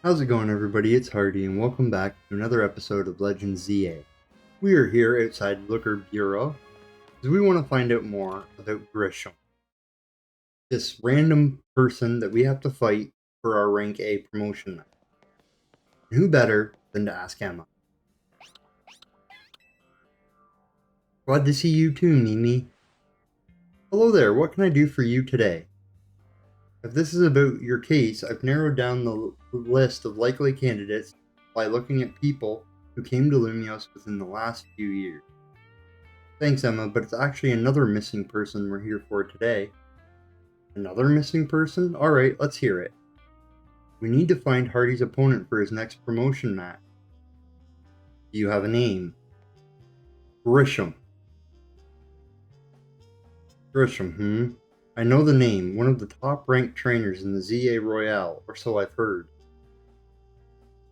How's it going, everybody? It's Hardy, and welcome back to another episode of Legends ZA. We are here outside Looker Bureau because we want to find out more about Grisham, this random person that we have to fight for our rank A promotion match. And who better than to ask Emma? Glad to see you too, Mimi. Hello there, what can I do for you today? If this is about your case, I've narrowed down the list of likely candidates by looking at people who came to Lumios within the last few years. Thanks, Emma, but it's actually another missing person we're here for today. Another missing person? Alright, let's hear it. We need to find Hardy's opponent for his next promotion match. Do you have a name? Grisham. Grisham, I know the name, one of the top-ranked trainers in the ZA Royale, or so I've heard.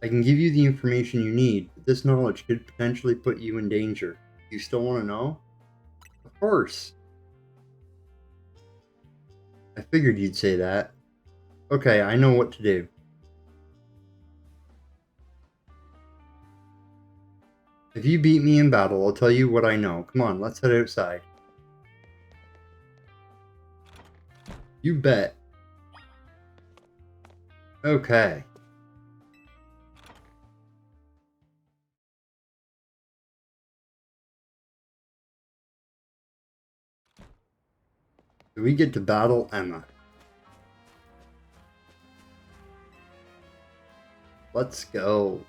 I can give you the information you need, but this knowledge could potentially put you in danger. Do you still want to know? Of course. I figured you'd say that. Okay, I know what to do. If you beat me in battle, I'll tell you what I know. Come on, let's head outside. You bet. Okay. So we get to battle Emma. Let's go.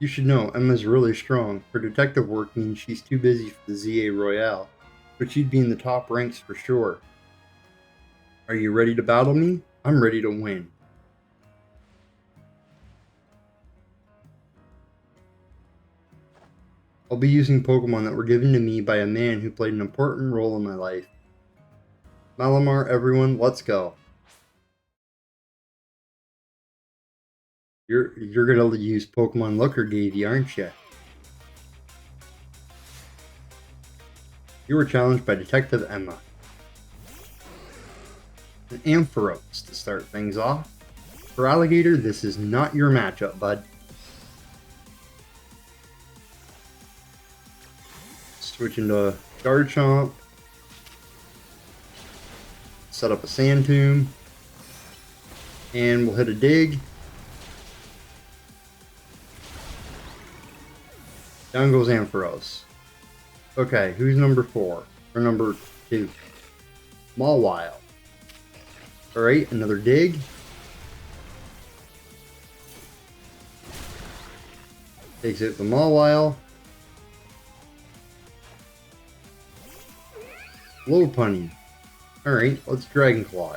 You should know, Emma's really strong. Her detective work means she's too busy for the ZA Royale, but she'd be in the top ranks for sure. Are you ready to battle me? I'm ready to win. I'll be using Pokemon that were given to me by a man who played an important role in my life. Malamar, everyone, let's go. You're gonna use Pokemon Looker gave you, aren't you? You were challenged by Detective Emma. An Ampharos to start things off. For Alligator, this is not your matchup, bud. Switch into Garchomp. Set up a Sand Tomb. And we'll hit a Dig. Down goes Ampharos. Okay, who's number 4? Or number 2? Mawile. Alright, another Dig. Takes out the Mawile. Lopunny. Alright, let's Dragon Claw.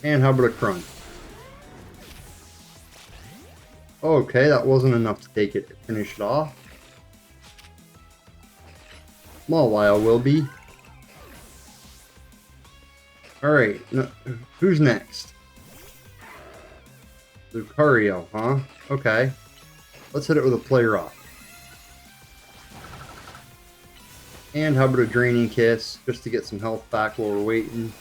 And how about a Crunch? Okay, that wasn't enough to take it to finish it off. Mawile will be. Alright, who's next? Lucario, huh? Okay. Let's hit it with a Play Rock. And how about a Draining Kiss, just to get some health back while we're waiting.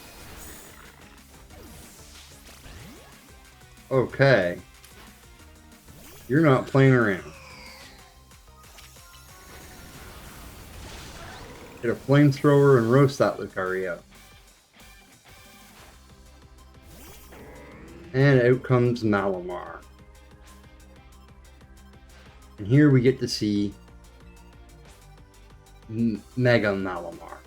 Okay. You're not playing around. Get a Flamethrower and roast that Lucario. And out comes Malamar. And here we get to see Mega Malamar.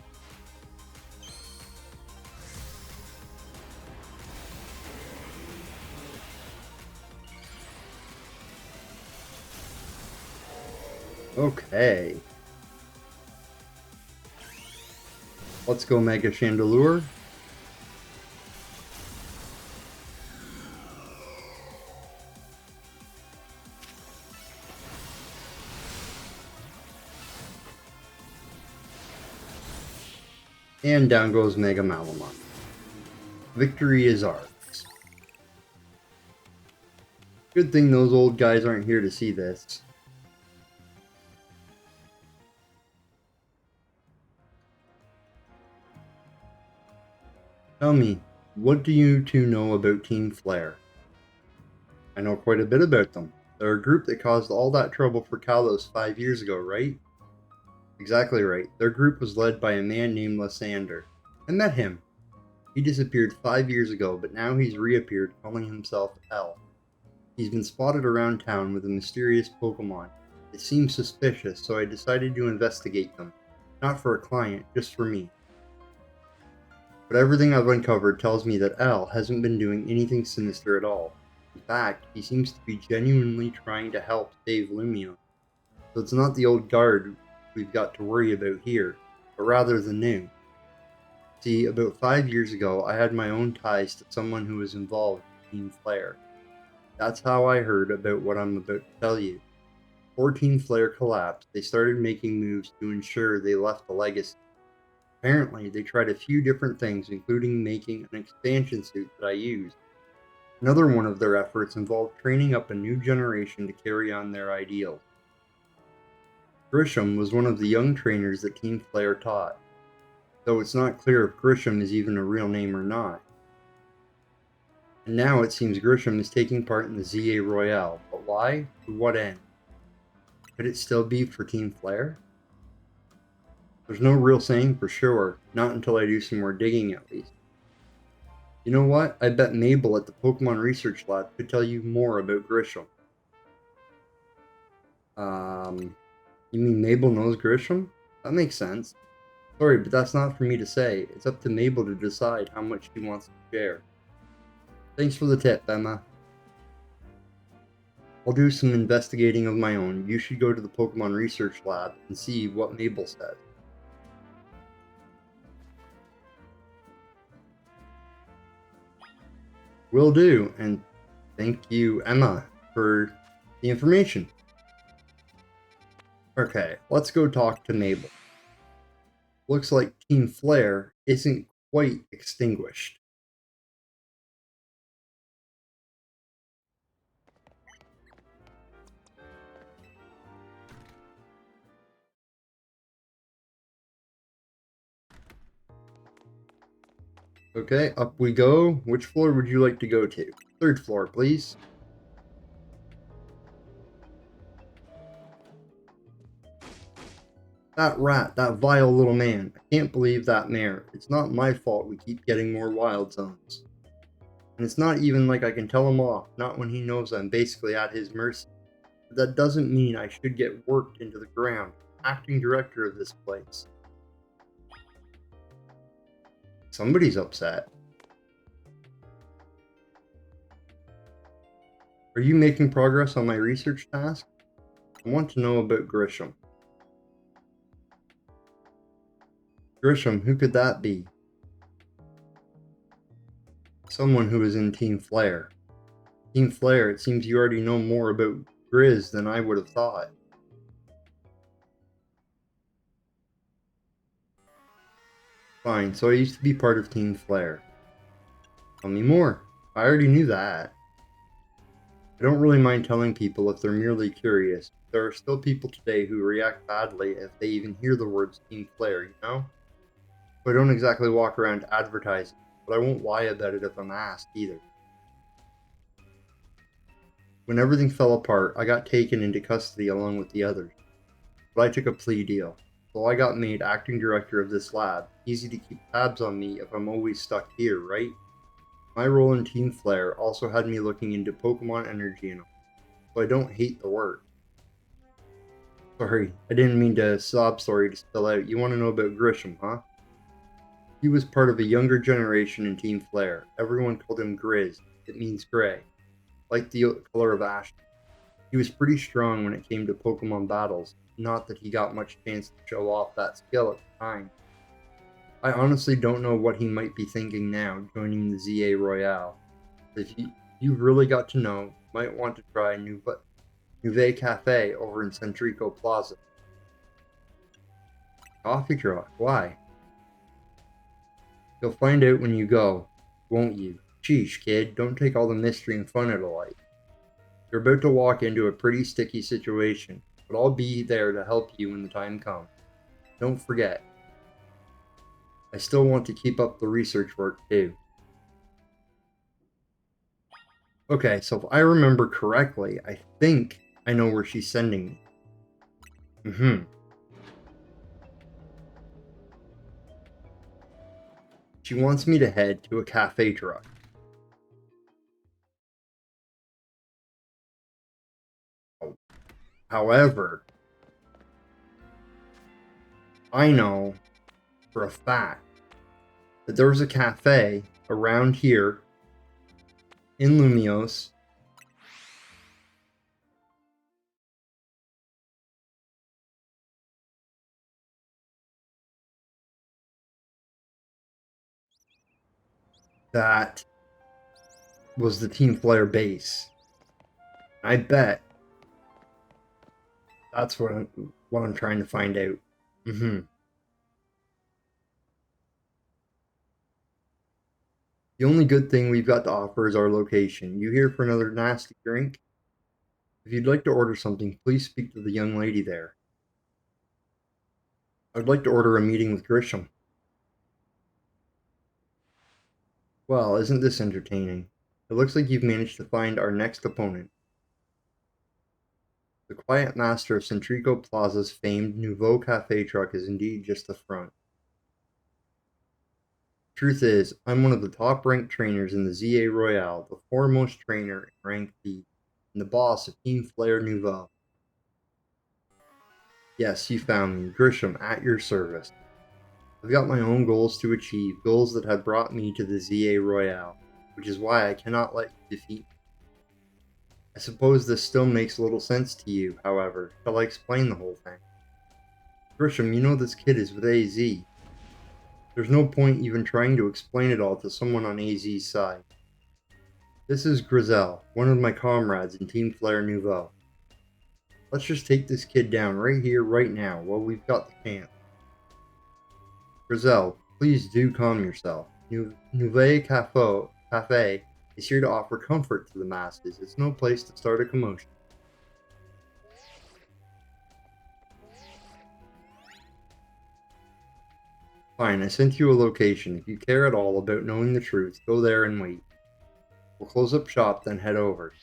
Okay. Let's go Mega Chandelure. And down goes Mega Malamar. Victory is ours. Good thing those old guys aren't here to see this. Tell me, What do you two know about Team Flare? I know quite a bit about them. They're a group that caused all that trouble for Kalos 5 years ago, right? Exactly right. Their group was led by a man named Lysander. I met him. He disappeared 5 years ago, but now he's reappeared calling himself L. He's been spotted around town with a mysterious Pokémon. It seems suspicious, so I decided to investigate them. Not for a client, just for me. But everything I've uncovered tells me that L hasn't been doing anything sinister at all. In fact, he seems to be genuinely trying to help save Lumion. So it's not the old guard we've got to worry about here, but rather the new. See, about 5 years ago, I had my own ties to someone who was involved in Team Flare. That's how I heard about what I'm about to tell you. Before Team Flare collapsed, they started making moves to ensure they left a legacy. Apparently, they tried a few different things, including making an expansion suit that I used. Another one of their efforts involved training up a new generation to carry on their ideals. Grisham was one of the young trainers that Team Flare taught, though it's not clear if Grisham is even a real name or not. And now it seems Grisham is taking part in the ZA Royale, but why? To what end? Could it still be for Team Flare? There's no real saying for sure, not until I do some more digging at least. You know what? I bet Mabel at the Pokemon Research Lab could tell you more about Grisham. You mean Mabel knows Grisham? That makes sense. Sorry, but that's not for me to say. It's up to Mabel to decide how much she wants to share. Thanks for the tip, Emma. I'll do some investigating of my own. You should go to the Pokemon Research Lab and see what Mabel said. Will do, and thank you, Emma, for the information. Okay, let's go talk to Mabel. Looks like Team Flare isn't quite extinguished. Okay, up we go. Which floor would you like to go to? Third floor, please. That rat, that vile little man. I can't believe that mare. It's not my fault we keep getting more wild zones. And it's not even like I can tell him off, not when he knows I'm basically at his mercy. But that doesn't mean I should get worked into the ground. Acting director of this place. Somebody's upset. Are you making progress on my research task? I want to know about Grisham. Grisham, who could that be? Someone who is in Team Flare. Team Flare, it seems you already know more about Grizz than I would have thought. Fine, so I used to be part of Team Flare. Tell me more. I already knew that. I don't really mind telling people if they're merely curious. There are still people today who react badly if they even hear the words Team Flare, you know? So I don't exactly walk around advertising, but I won't lie about it if I'm asked either. When everything fell apart, I got taken into custody along with the others. But I took a plea deal, so I got made acting director of this lab. Easy to keep tabs on me if I'm always stuck here, right? My role in Team Flare also had me looking into Pokemon energy and all, so I don't hate the work. Sorry, I didn't mean to sob story to spill out. You want to know about Grisham, huh? He was part of a younger generation in Team Flare. Everyone called him Grizz. It means gray, like the color of ash. He was pretty strong when it came to Pokemon battles, not that he got much chance to show off that skill at the time. I honestly don't know what he might be thinking now, joining the ZA Royale. If you've really got to know, you might want to try Nouveau Cafe over in Centrico Plaza. Coffee truck, why? You'll find out when you go, won't you? Sheesh, kid, don't take all the mystery and fun out of life. You're about to walk into a pretty sticky situation, but I'll be there to help you when the time comes. Don't forget. I still want to keep up the research work too. Okay, so if I remember correctly, I think I know where she's sending me. She wants me to head to a cafe truck. However, I know for a fact that there was a cafe around here in Lumios that was the Team Flare base. I bet that's what I'm trying to find out. The only good thing we've got to offer is our location. You here for another nasty drink? If you'd like to order something, please speak to the young lady there. I'd like to order a meeting with Grisham. Well, isn't this entertaining? It looks like you've managed to find our next opponent. The quiet master of Centrico Plaza's famed Nouveau Cafe truck is indeed just the front. Truth is, I'm one of the top-ranked trainers in the ZA Royale, the foremost trainer in rank B, and the boss of Team Flare Nouveau. Yes, you found me, Grisham, at your service. I've got my own goals to achieve, goals that have brought me to the ZA Royale, which is why I cannot let you defeat me. I suppose this still makes little sense to you, however. Shall I explain the whole thing? Grisham, you know this kid is with AZ. There's no point even trying to explain it all to someone on AZ's side. This is Grizel, one of my comrades in Team Flare Nouveau. Let's just take this kid down right here, right now, while we've got the chance. Grizel, please do calm yourself. Nouveau Cafe is here to offer comfort to the masses. It's no place to start a commotion. Fine, I sent you a location. If you care at all about knowing the truth, go there and wait. We'll close up shop, then head over.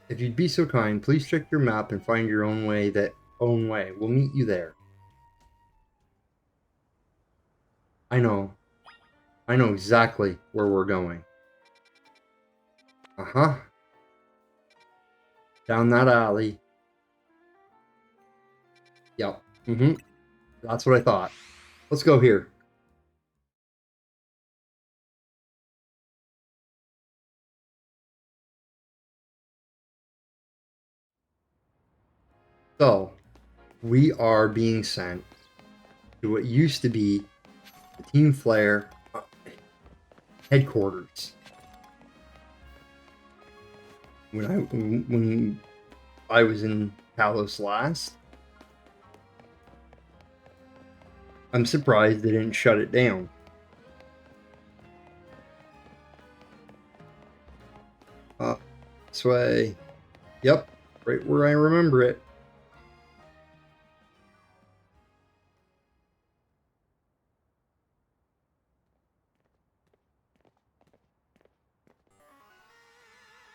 If you'd be so kind, please check your map and find your own way. We'll meet you there. I know exactly where we're going. Uh-huh. Down that alley. Yep. That's what I thought. Let's go here. So, we are being sent to what used to be the Team Flare headquarters. When I was in Talos last, I'm surprised they didn't shut it down. This way. Yep, right where I remember it.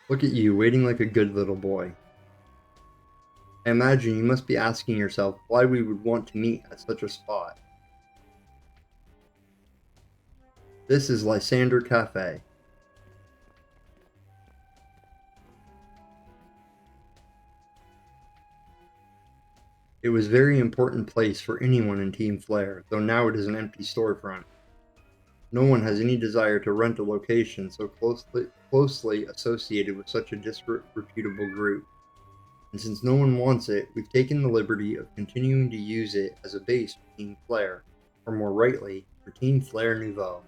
Look at you, waiting like a good little boy. I imagine you must be asking yourself why we would want to meet at such a spot. This is Lysander Cafe. It was a very important place for anyone in Team Flare, though now it is an empty storefront. No one has any desire to rent a location so closely associated with such a disreputable group. And since no one wants it, we've taken the liberty of continuing to use it as a base for Team Flare, or more rightly, for Team Flare Nouveau.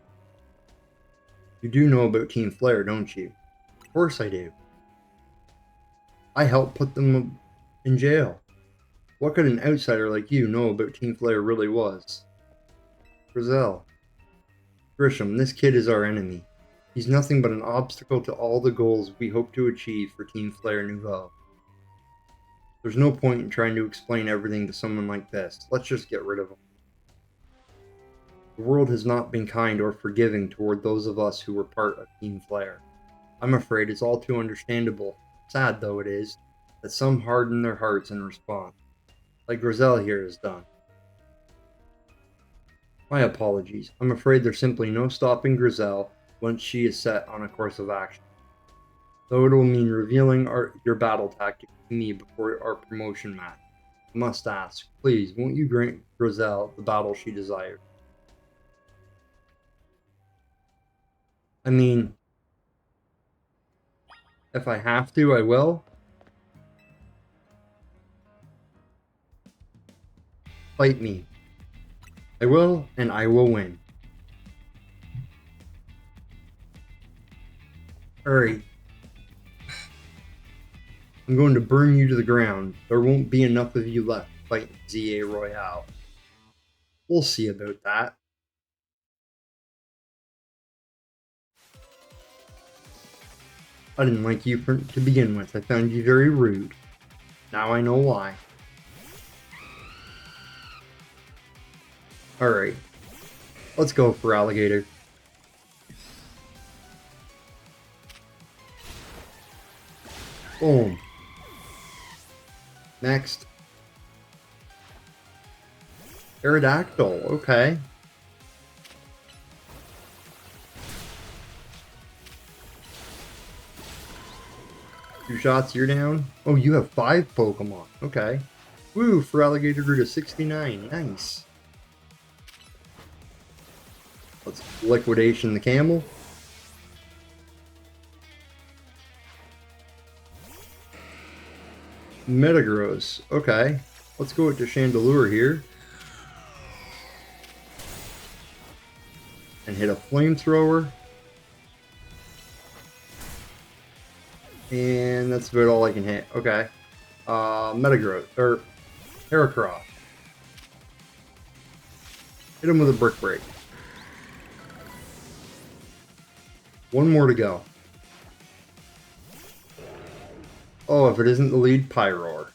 You do know about Team Flare, don't you? Of course I do. I helped put them in jail. What could an outsider like you know about Team Flare really was? Grizel. Grisham, this kid is our enemy. He's nothing but an obstacle to all the goals we hope to achieve for Team Flare Nouveau. There's no point in trying to explain everything to someone like this. Let's just get rid of him. The world has not been kind or forgiving toward those of us who were part of Team Flare. I'm afraid it's all too understandable, sad though it is, that some harden their hearts in response, like Grizel here has done. My apologies. I'm afraid there's simply no stopping Grizel once she is set on a course of action. Though it will mean revealing your battle tactics to me before our promotion match. I must ask, please, won't you grant Grizel the battle she desires? I mean, if I have to, I will. Fight me. I will, and I will win. Alright. I'm going to burn you to the ground. There won't be enough of you left to fight in ZA Royale. We'll see about that. I didn't like you to begin with. I found you very rude. Now I know why. Alright. Let's go for Alligator. Boom. Next. Aerodactyl, okay. Two shots, you're down. Oh, you have 5 Pokemon. Okay. Woo, for Alligator grew to 69. Nice. Let's Liquidation the Camel. Metagross. Okay. Let's go with the Chandelure here. And hit a Flamethrower. And that's about all I can hit. Okay. Metagross. Or Heracross. Hit him with a Brick Break. One more to go. Oh, if it isn't the lead, Pyroar.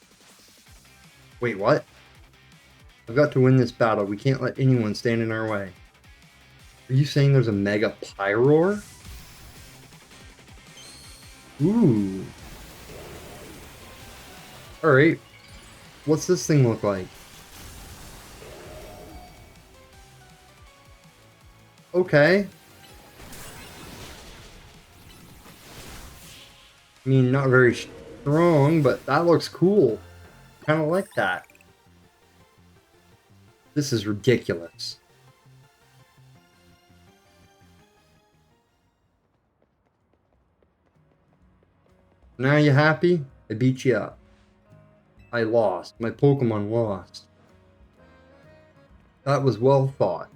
Wait, what? I've got to win this battle. We can't let anyone stand in our way. Are you saying there's a Mega Pyroar? Ooh. Alright. What's this thing look like? Okay. I mean, not very strong, but that looks cool. Kind of like that. This is ridiculous. Now you happy? I beat you up. I lost. My Pokemon lost. That was well thought.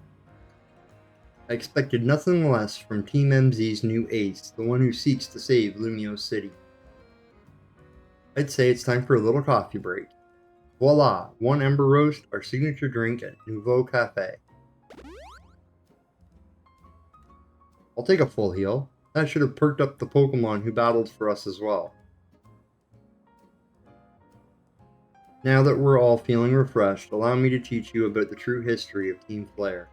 I expected nothing less from Team MZ's new ace, the one who seeks to save Lumio City. I'd say it's time for a little coffee break. Voila, one Ember Roast, our signature drink at Nouveau Cafe. I'll take a full heal. That should have perked up the Pokemon who battled for us as well. Now that we're all feeling refreshed, allow me to teach you about the true history of Team Flare,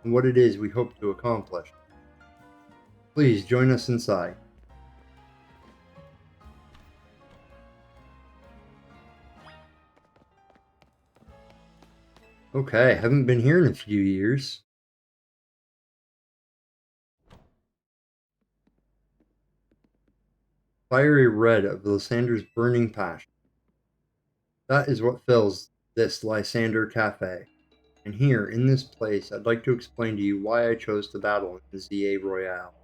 and what it is we hope to accomplish. Please join us inside. Okay, haven't been here in a few years. Fiery red of Lysander's burning passion. That is what fills this Lysander Cafe. And here, in this place, I'd like to explain to you why I chose to battle in the ZA Royale.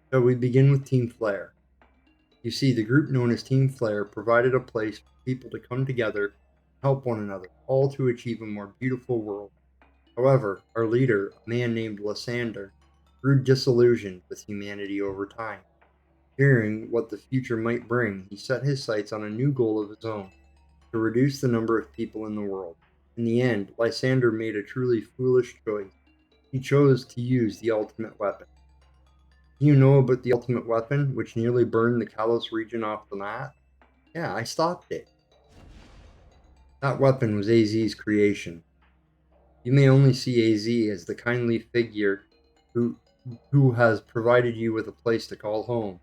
So we begin with Team Flare. You see, the group known as Team Flare provided a place for people to come together, help one another, all to achieve a more beautiful world. However, our leader, a man named Lysander, grew disillusioned with humanity over time. Fearing what the future might bring, he set his sights on a new goal of his own, to reduce the number of people in the world. In the end, Lysander made a truly foolish choice. He chose to use the ultimate weapon. Do you know about the ultimate weapon, which nearly burned the Kalos region off the map? Yeah, I stopped it. That weapon was AZ's creation. You may only see AZ as the kindly figure who has provided you with a place to call home.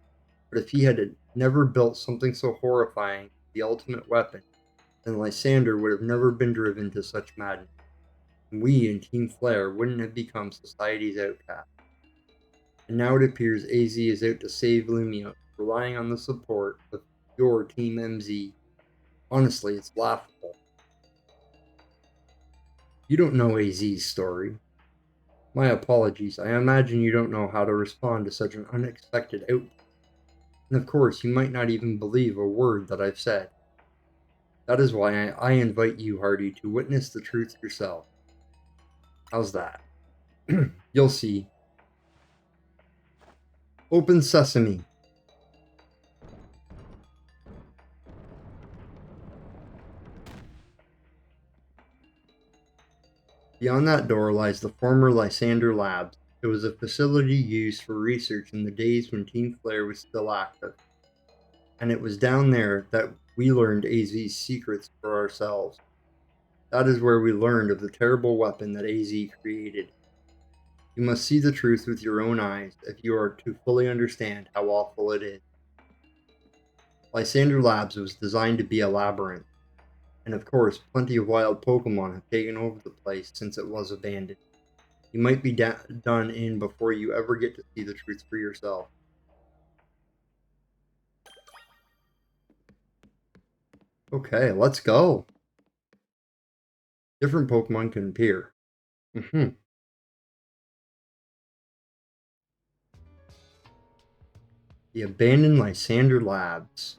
But if he had never built something so horrifying, the ultimate weapon, then Lysander would have never been driven to such madness. And we in Team Flare wouldn't have become society's outcast. And now it appears AZ is out to save Lumia, relying on the support of your Team MZ. Honestly, it's laughable. You don't know AZ's story. My apologies, I imagine you don't know how to respond to such an unexpected outcome. And of course, you might not even believe a word that I've said. That is why I invite you, Hardy, to witness the truth yourself. How's that? You'll see. Open sesame. Beyond that door lies the former Lysander Labs. It was a facility used for research in the days when Team Flare was still active. And it was down there that we learned AZ's secrets for ourselves. That is where we learned of the terrible weapon that AZ created. You must see the truth with your own eyes if you are to fully understand how awful it is. Lysander Labs was designed to be a labyrinth. And of course, plenty of wild Pokémon have taken over the place since it was abandoned. You might be done in before you ever get to see the truth for yourself. Okay, let's go. Different Pokemon can appear. The abandoned Lysander Labs.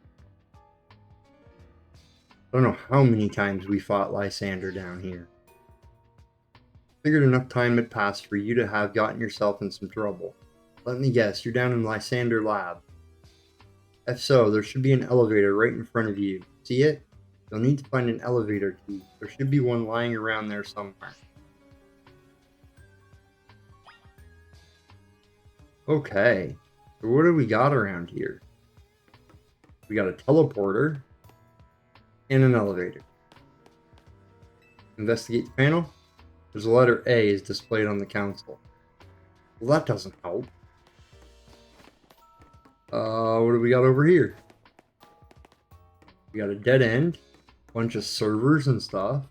I don't know how many times we fought Lysander down here. Figured enough time had passed for you to have gotten yourself in some trouble. Let me guess, you're down in Lysander Lab. If so, there should be an elevator right in front of you. See it? You'll need to find an elevator key. There should be one lying around there somewhere. Okay, so what do we got around here? We got a teleporter and an elevator. Investigate the panel. There's a letter A is displayed on the console. Well, that doesn't help. What do we got over here? We got a dead end, bunch of servers and stuff.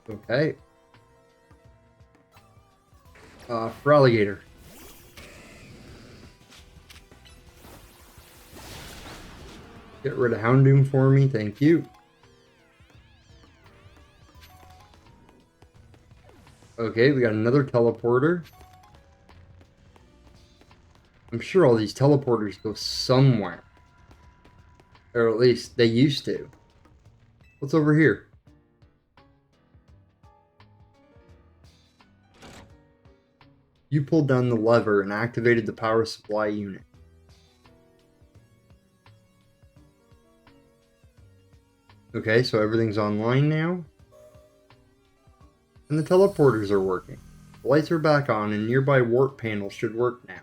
Okay. For alligator. Get rid of Houndoom for me, thank you. Okay, we got another teleporter. I'm sure all these teleporters go somewhere. Or at least they used to. What's over here? You pulled down the lever and activated the power supply unit. Okay, so everything's online now. And the teleporters are working. The lights are back on and nearby warp panels should work now.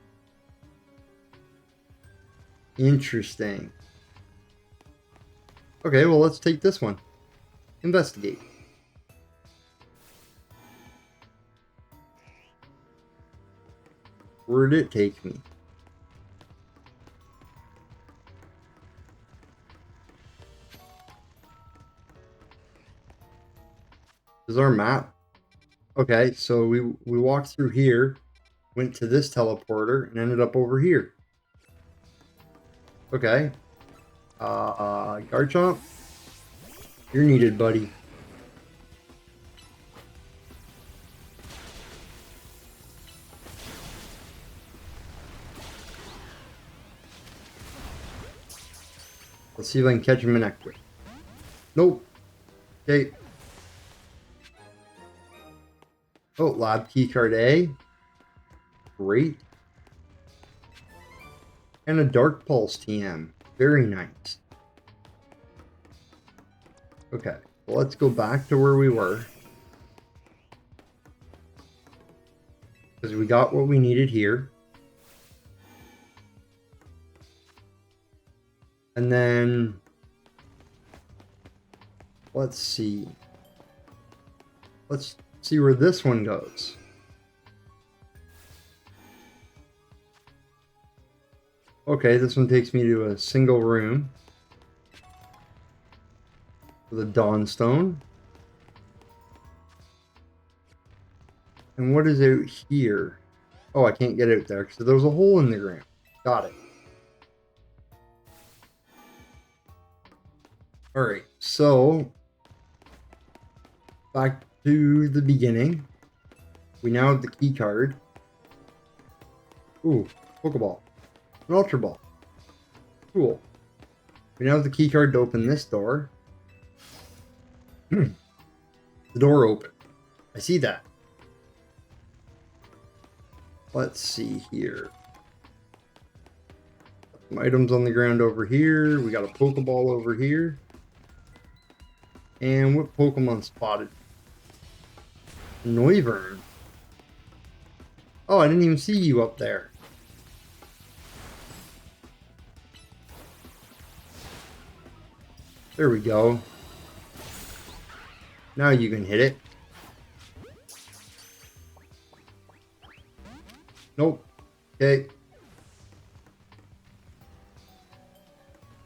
Interesting. Okay, well let's take this one. Investigate. Where did it take me? This is our map. Okay, so we walked through here, went to this teleporter, and ended up over here. Okay. Garchomp, you're needed, buddy. Let's see if I can catch him in Nectar. Nope. Okay. Oh, Lab Keycard A. Great. And a Dark Pulse TM. Very nice. Okay, well, let's go back to where we were. Because we got what we needed here. And then Let's see. Let's see where this one goes. Okay, this one takes me to a single room with a Dawnstone. And what is out here? Oh, I can't get out there because there's a hole in the ground. Got it. Alright, so back to the beginning. We now have the key card. Ooh, Pokeball. An Ultra Ball. Cool. We now have the key card to open this door. The door open. I see that. Let's see here. Some items on the ground over here. We got a Pokeball over here. And what Pokemon spotted? Noivern. Oh, I didn't even see you up there. There we go. Now you can hit it. Nope. Okay.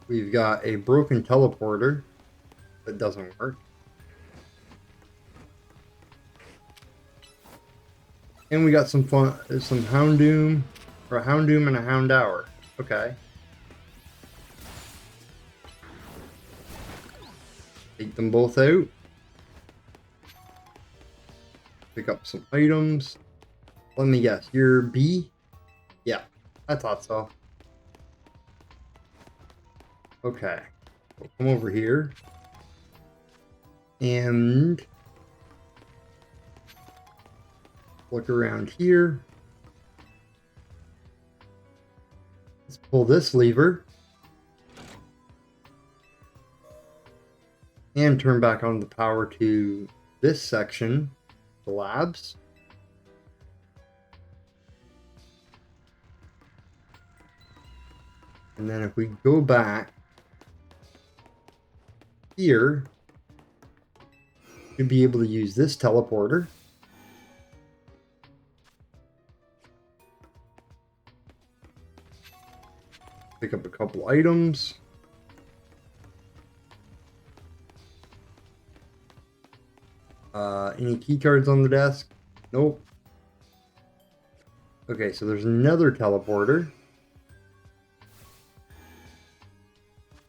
We've got a broken teleporter that doesn't work. And we got some Houndoom, or a Houndoom and a Houndour. Okay. Take them both out. Pick up some items. Let me guess, you're B? Yeah, I thought so. Okay, we'll come over here. And look around here. Let's pull this lever. And turn back on the power to this section, the labs. And then if we go back here, you'll be able to use this teleporter. Pick up a couple items. Any key cards on the desk? Nope. Okay, so there's another teleporter,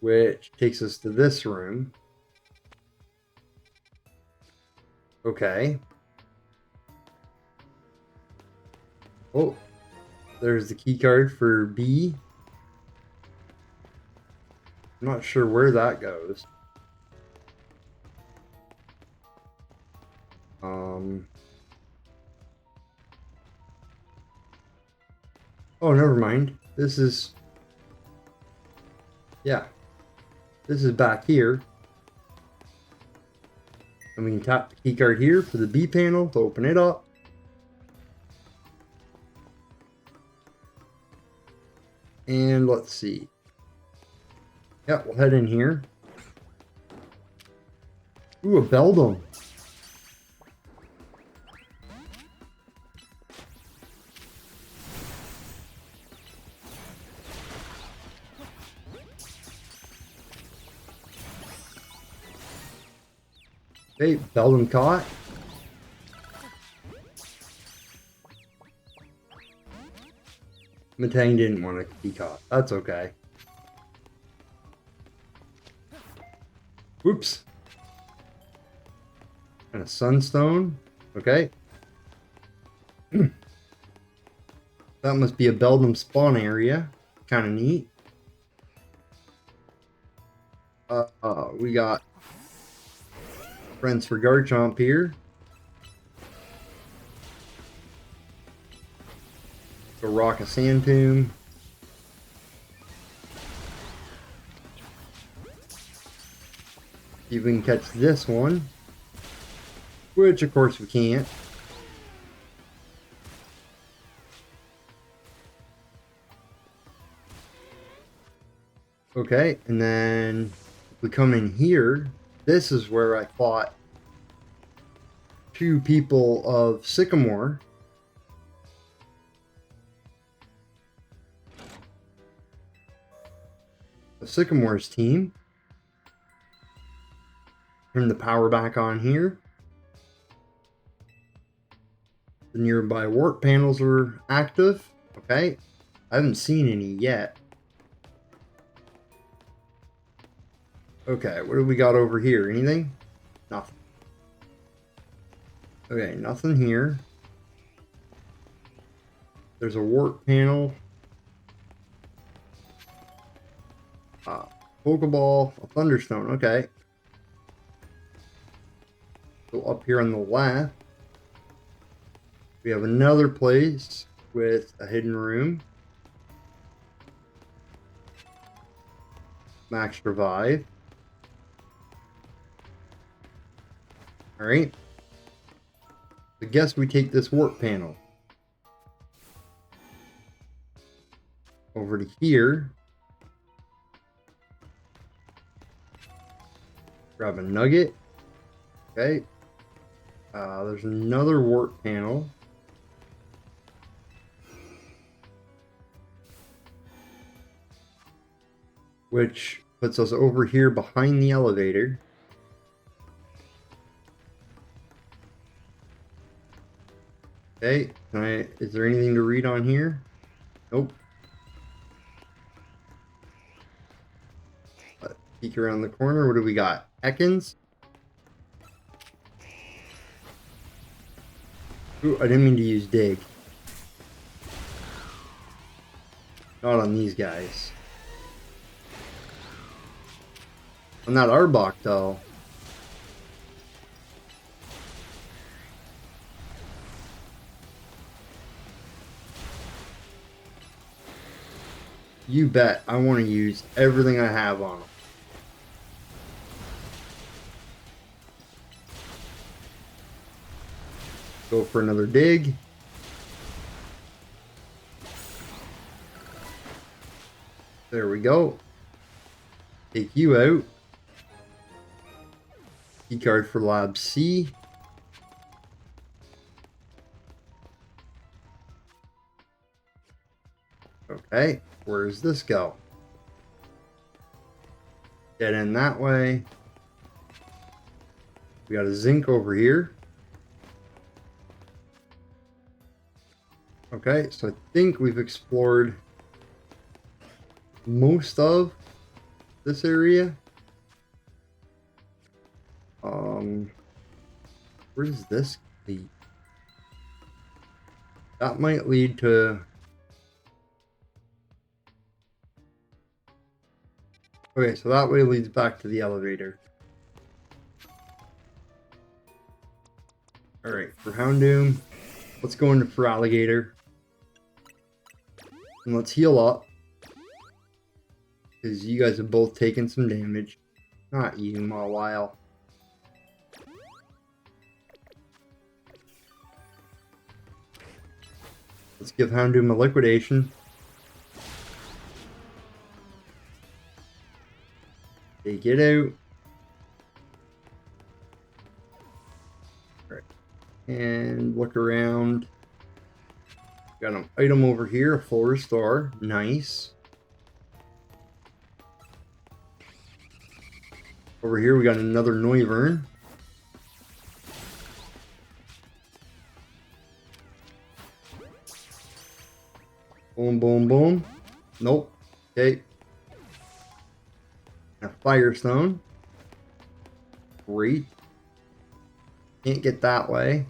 which takes us to this room. Okay. Oh, there's the key card for B. I'm not sure where that goes. Oh, never mind. This is... Yeah. This is back here. And we can tap the key card here for the B panel to open it up. And let's see. Yeah, we'll head in here. Ooh, a Beldum. Okay, Beldum caught. Matang didn't want to be caught. That's okay. Whoops. And a Sunstone. Okay. That must be a Beldum spawn area. Kind of neat. We got friends for Garchomp here. A rock a sand tomb. See if we can catch this one. Which of course we can't. Okay, and then we come in here. This is where I fought 2 people of Sycamore. The Sycamore's team. Turn the power back on here. The nearby warp panels are active. Okay. I haven't seen any yet. Okay, what do we got over here? Anything? Nothing. Okay, nothing here. There's a warp panel. Pokeball, a Thunderstone. Okay. So up here on the left, we have another place with a hidden room. Max revive. Alright. I guess we take this warp panel over to here. Grab a nugget. Okay. There's another warp panel. Which puts us over here behind the elevator. Okay, is there anything to read on here? Nope. Let's peek around the corner. What do we got? Ekans? Ooh, I didn't mean to use dig. Not on these guys. On that Arbok, though. You bet I want to use everything I have on them. Go for another dig. There we go. Take you out. Key card for Lab C. Okay, where does this go? Get in that way. We got a zinc over here. Okay, so I think we've explored most of this area. Where does this lead? That might lead to... Okay, so that way leads back to the elevator. Alright, for Houndoom, let's go into for Alligator. And let's heal up. Because you guys have both taken some damage. Not you, Mawile. Let's give Houndoom a liquidation. Take it out. Alright. And look around. Got an item over here, a full restore. Nice. Over here we got another Noivern. Boom, boom, boom. Nope. Okay. A Firestone. Great. Can't get that way.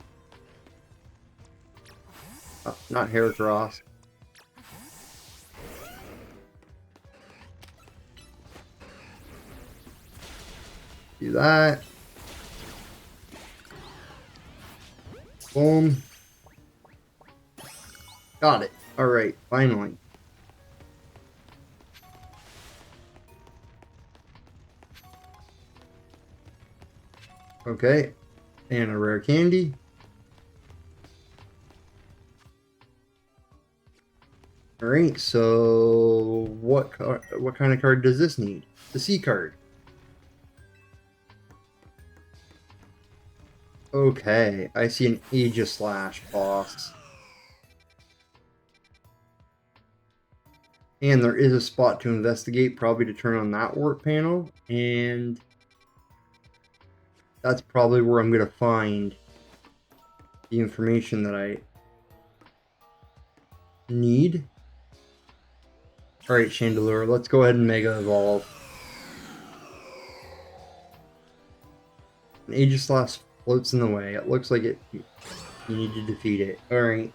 Oh, not Heracross. Do that. Boom. Got it. Alright, finally. Okay. And a rare candy. Alright, so what kind of card does this need? The C card. Okay, I see an Aegislash boss. And there is a spot to investigate, probably to turn on that warp panel. And that's probably where I'm going to find the information that I need. Alright, Chandelure, let's go ahead and Mega Evolve. An Aegislash floats in the way. It looks like you need to defeat it. Alright.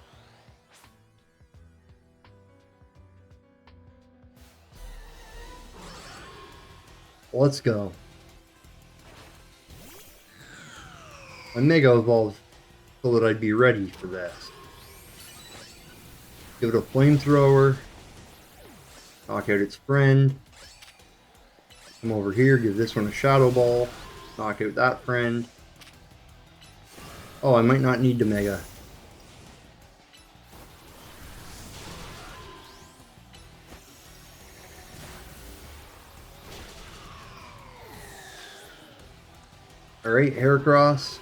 Let's go. I Mega Evolve so that I'd be ready for this. Give it a Flamethrower. Knock out its friend. Come over here, give this one a Shadow Ball. Knock out that friend. Oh, I might not need to Mega. Alright, Heracross.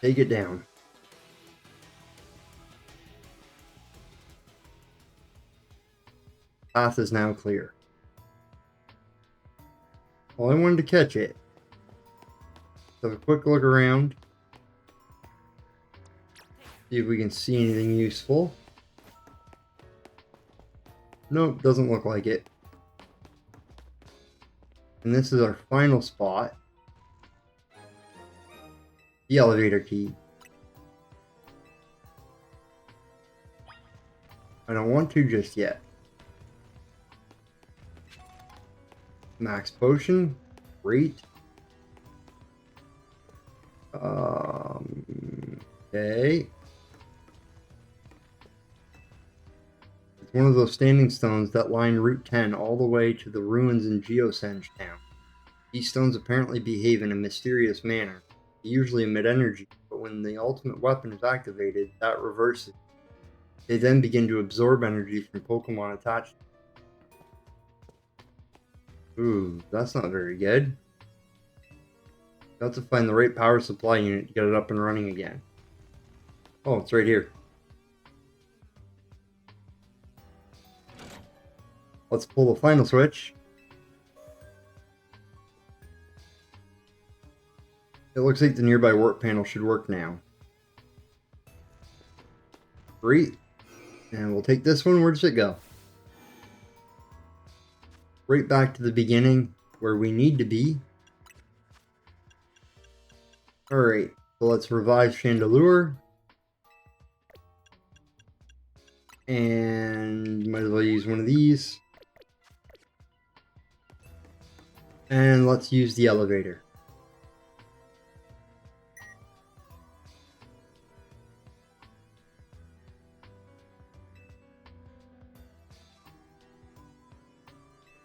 Take it down. Path is now clear. Well, I wanted to catch it. Have a quick look around. See if we can see anything useful. Nope, doesn't look like it. And this is our final spot. The elevator key. I don't want to just yet. Max potion. Great. Okay. It's one of those standing stones that line Route 10 all the way to the ruins in Geosenge Town. These stones apparently behave in a mysterious manner. They usually emit energy, but when the ultimate weapon is activated, that reverses. They then begin to absorb energy from Pokemon attached. Ooh, that's not very good. You have to find the right power supply unit to get it up and running again. Oh, it's right here. Let's pull the final switch. It looks like the nearby warp panel should work now. Great. And we'll take this one. Where does it go? Right back to the beginning where we need to be. Alright, so let's revive Chandelure. And might as well use one of these. And let's use the elevator.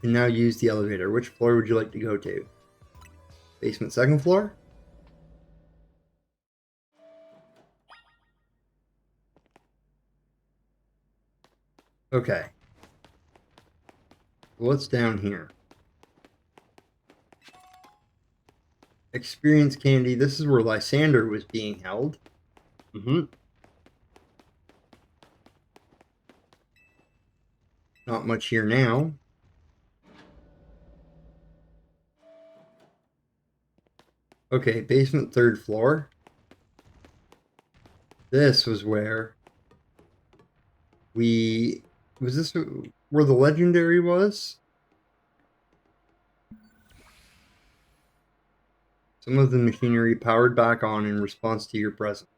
And now use the elevator. Which floor would you like to go to? Basement second floor? Okay. What's down here? Experience candy. This is where Lysander was being held. Not much here now. Okay, basement third floor. This was where was this where the legendary was? Some of the machinery powered back on in response to your presence.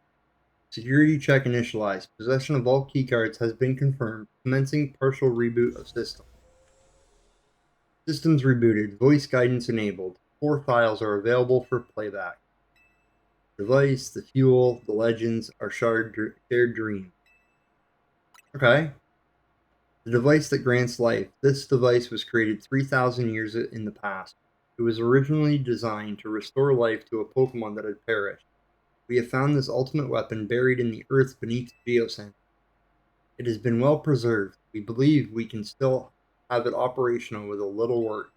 Security check initialized. Possession of all keycards has been confirmed. Commencing partial reboot of system. Systems rebooted. Voice guidance enabled. 4 files are available for playback. Device, the fuel, the legends are shared dream. Okay. The device that grants life. This device was created 3,000 years in the past. It was originally designed to restore life to a Pokemon that had perished. We have found this ultimate weapon buried in the earth beneath Geosenge. It has been well preserved. We believe we can still have it operational with a little work.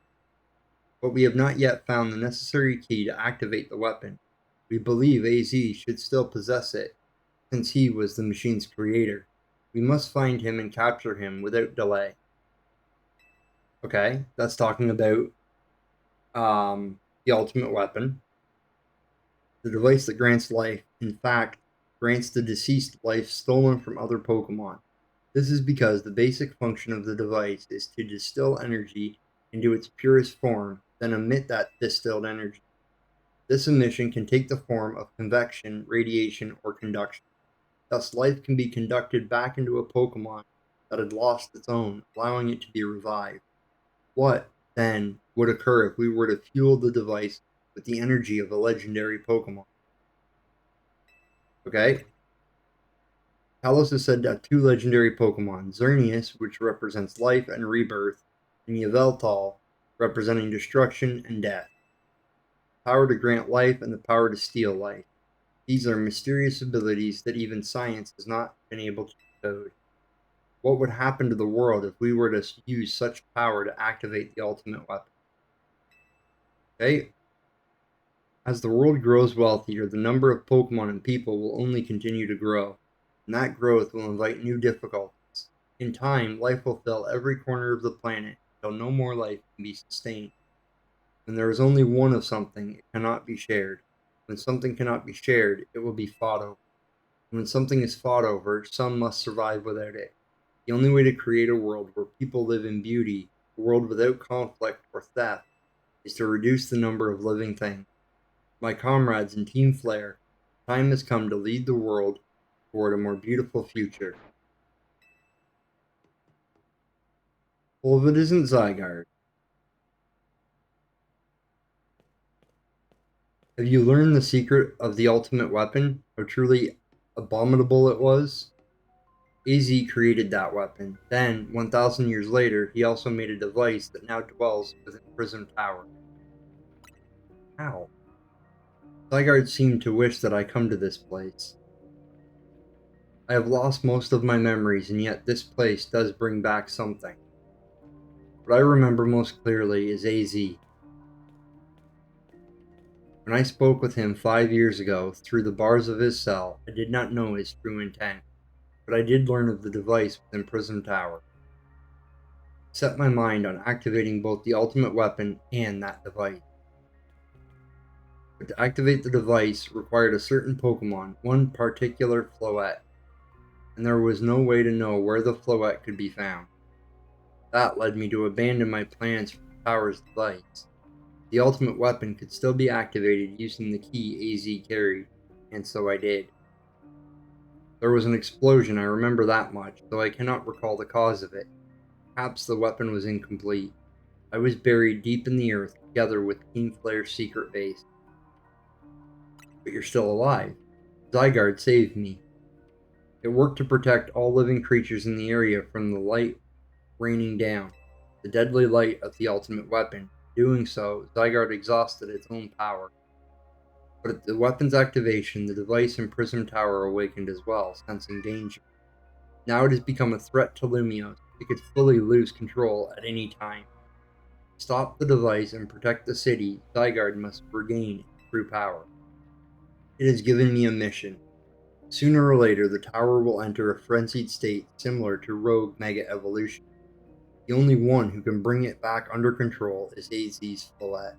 But we have not yet found the necessary key to activate the weapon. We believe AZ should still possess it, since he was the machine's creator. We must find him and capture him without delay. Okay, that's talking about the ultimate weapon, the device that grants life, in fact, grants the deceased life stolen from other Pokemon. This is because the basic function of the device is to distill energy into its purest form, then emit that distilled energy. This emission can take the form of convection, radiation, or conduction. Thus, life can be conducted back into a Pokemon that had lost its own, allowing it to be revived. What, then, would occur if we were to fuel the device with the energy of a legendary Pokemon? Okay? Kalos has said that two legendary Pokemon, Xerneas, which represents life and rebirth, and Yveltal, representing destruction and death. Power to grant life and the power to steal life. These are mysterious abilities that even science has not been able to decode. What would happen to the world if we were to use such power to activate the ultimate weapon? Okay? As the world grows wealthier, the number of Pokemon and people will only continue to grow, and that growth will invite new difficulties. In time, life will fill every corner of the planet until no more life can be sustained. When there is only one of something, it cannot be shared. When something cannot be shared, it will be fought over. When something is fought over, some must survive without it. The only way to create a world where people live in beauty, a world without conflict or theft, is to reduce the number of living things. My comrades in Team Flare, time has come to lead the world toward a more beautiful future. Well, if it isn't Zygarde, have you learned the secret of the ultimate weapon? How truly abominable it was? AZ created that weapon. Then, 1,000 years later, he also made a device that now dwells within Prism Tower. How? Zygarde seemed to wish that I come to this place. I have lost most of my memories, and yet this place does bring back something. What I remember most clearly is AZ. When I spoke with him 5 years ago through the bars of his cell, I did not know his true intent, but I did learn of the device within Prism Tower. I set my mind on activating both the ultimate weapon and that device. But to activate the device required a certain Pokemon, one particular Floette, and there was no way to know where the Floette could be found. That led me to abandon my plans for the tower's device. The ultimate weapon could still be activated using the key AZ carried, and so I did. There was an explosion, I remember that much, though I cannot recall the cause of it. Perhaps the weapon was incomplete. I was buried deep in the earth together with Team Flare's secret base. But you're still alive. Zygarde saved me. It worked to protect all living creatures in the area from the light raining down, the deadly light of the ultimate weapon. Doing so, Zygarde exhausted its own power. But at the weapon's activation, the device in Prism Tower awakened as well, sensing danger. Now it has become a threat to Lumiose. It could fully lose control at any time. To stop the device and protect the city, Zygarde must regain its true power. It has given me a mission. Sooner or later, the tower will enter a frenzied state similar to Rogue Mega Evolution. The only one who can bring it back under control is AZ's Floette.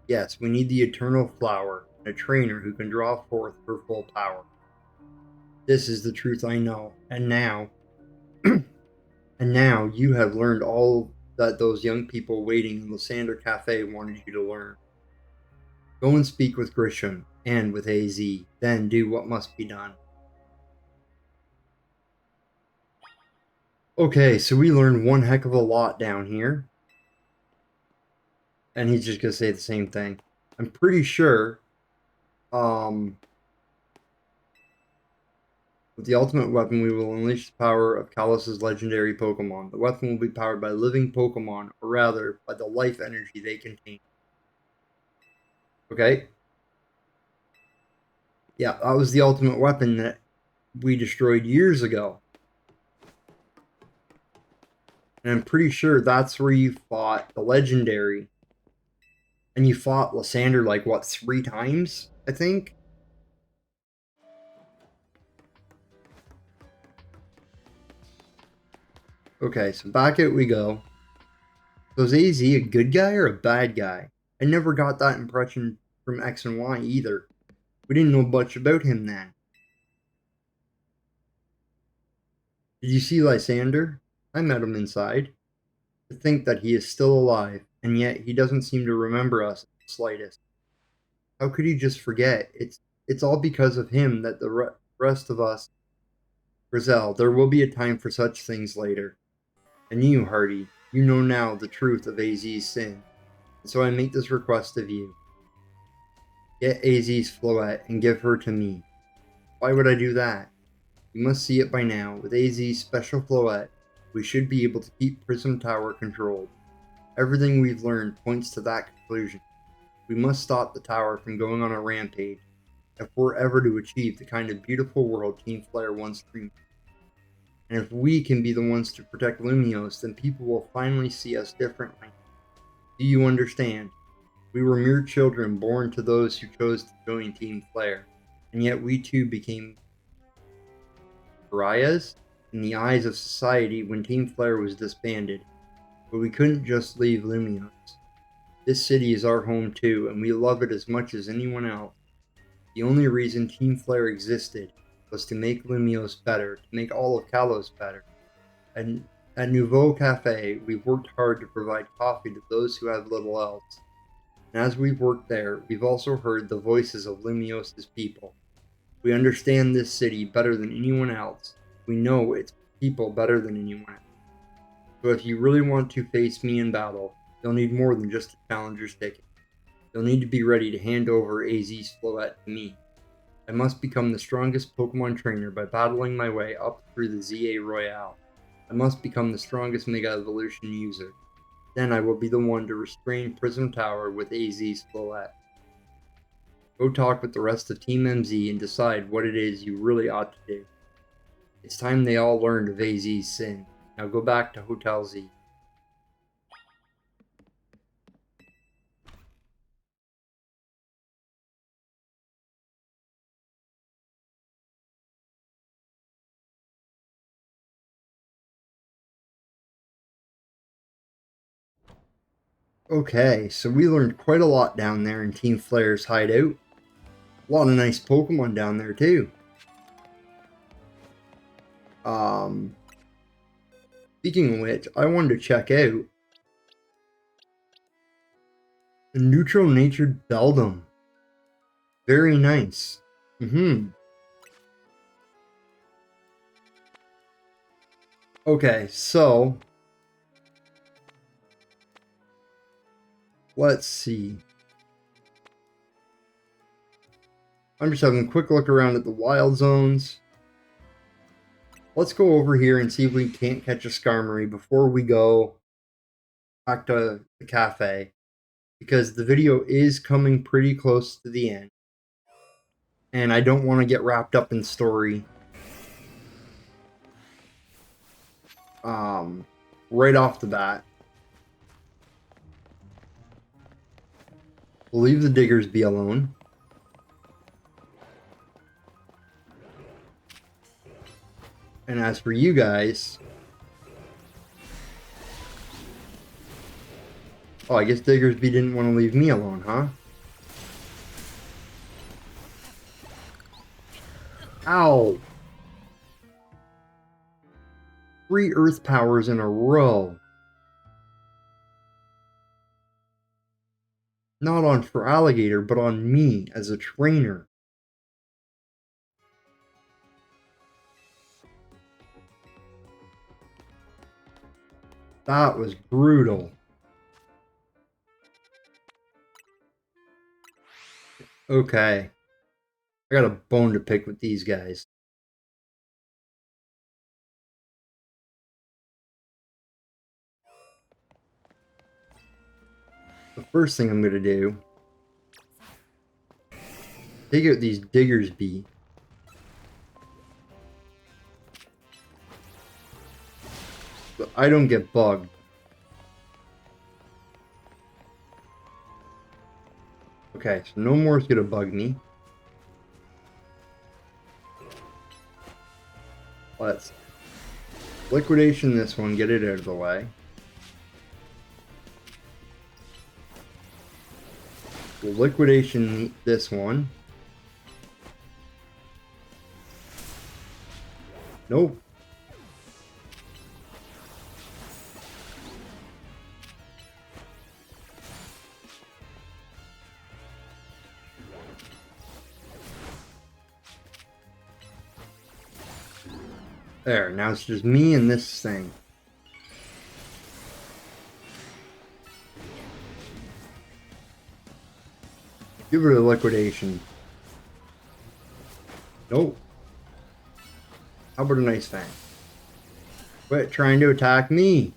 Yes, we need the Eternal Flower, and a trainer who can draw forth her full power. This is the truth I know, and now, you have learned all that those young people waiting in Lysander Cafe wanted you to learn. Go and speak with Grisham and with AZ, then do what must be done. Okay, so we learned one heck of a lot down here. And he's just going to say the same thing. I'm pretty sure with the ultimate weapon, we will unleash the power of Kalos' legendary Pokemon. The weapon will be powered by living Pokemon, or rather, by the life energy they contain. Okay? Yeah, that was the ultimate weapon that we destroyed years ago. And I'm pretty sure that's where you fought the legendary. And you fought Lysander like, what, 3 times, I think? Okay, so back out we go. So is AZ a good guy or a bad guy? I never got that impression from X and Y either. We didn't know much about him then. Did you see Lysander? I met him inside. To think that he is still alive, and yet he doesn't seem to remember us in the slightest. How could he just forget? It's all because of him that the rest of us... Grizel, there will be a time for such things later. And you, Hardy, you know now the truth of AZ's sin. And so I make this request of you. Get AZ's Floette and give her to me. Why would I do that? You must see it by now. With AZ's special Floette, we should be able to keep Prism Tower controlled. Everything we've learned points to that conclusion. We must stop the tower from going on a rampage if we're ever to achieve the kind of beautiful world Team Flare once dreamed. And if we can be the ones to protect Lumiose, then people will finally see us differently. Do you understand? We were mere children born to those who chose to join Team Flare, and yet we too became pariahs in the eyes of society when Team Flare was disbanded. But we couldn't just leave Lumiose. This city is our home too, and we love it as much as anyone else. The only reason Team Flare existed was to make Lumiose better, to make all of Kalos better. And at Nouveau Cafe, we've worked hard to provide coffee to those who have little else. And as we've worked there, we've also heard the voices of Lumiose's people. We understand this city better than anyone else. We know its people better than anyone else. So if you really want to face me in battle, you'll need more than just a challenger's ticket. You'll need to be ready to hand over AZ's Floette to me. I must become the strongest Pokemon trainer by battling my way up through the ZA Royale. I must become the strongest Mega Evolution user. Then I will be the one to restrain Prism Tower with AZ's Floette. Go talk with the rest of Team MZ and decide what it is you really ought to do. It's time they all learned of AZ's sin. Now go back to Hotel Z. Okay, so we learned quite a lot down there in Team Flare's hideout. A lot of nice Pokemon down there too. Speaking of which, I wanted to check out the neutral natured Beldum. Very nice. Okay, so let's see. I'm just having a quick look around at the wild zones. Let's go over here and see if we can't catch a Skarmory before we go back to the cafe. Because the video is coming pretty close to the end. And I don't want to get wrapped up in story. Right off the bat. We'll leave the diggers be alone. And as for you guys... Oh, I guess Diggersby didn't want to leave me alone, huh? Ow! 3 Earth Powers in a row. Not on Feraligatr, but on me as a trainer. That was brutal. Okay. I got a bone to pick with these guys. The first thing I'm going to do... take out these Diggersby. I don't get bugged. Okay, so no more is gonna bug me. Let's liquidation this one, get it out of the way. We'll liquidation this one. Nope. There, now it's just me and this thing. Give her the liquidation. Nope. How about a nice thing? Quit trying to attack me.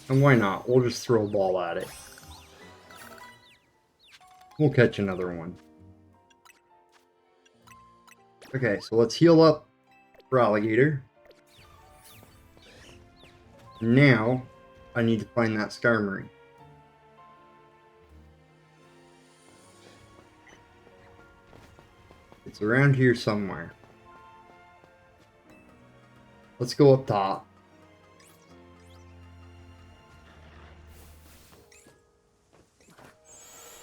And why not? We'll just throw a ball at it. We'll catch another one. Okay, so let's heal up for alligator. Now, I need to find that Skarmory. It's around here somewhere. Let's go up top.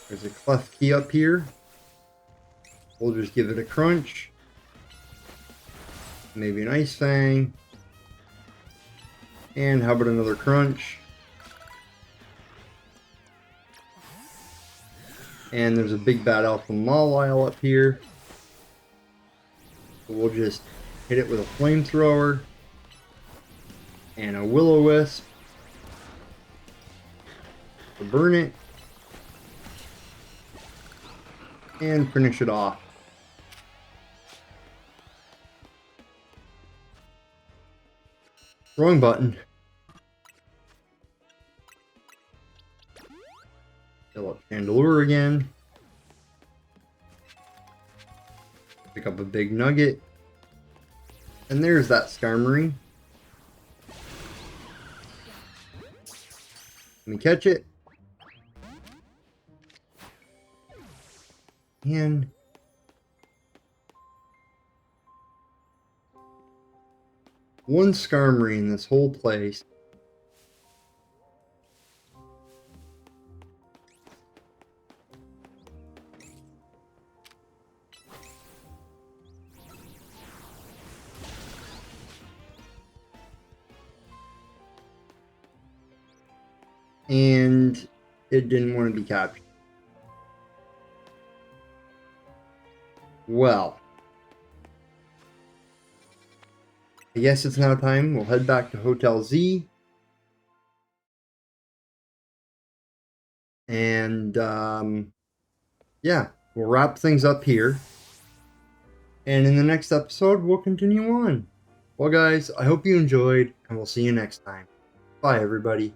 There's a cleft key up here. We'll just give it a crunch. Maybe an ice fang. And how about another crunch? And there's a big bad alpha Mawile up here. So we'll just hit it with a flamethrower. And a will-o-wisp. To burn it. And finish it off. Wrong button. Fill up Chandelure again. Pick up a big nugget. And there's that Skarmory. Let me catch it. And one Skarmory in this whole place. And it didn't want to be captured. Well, I guess it's now time. We'll head back to Hotel Z. And, yeah, we'll wrap things up here. And in the next episode, we'll continue on. Well, guys, I hope you enjoyed, and we'll see you next time. Bye, everybody.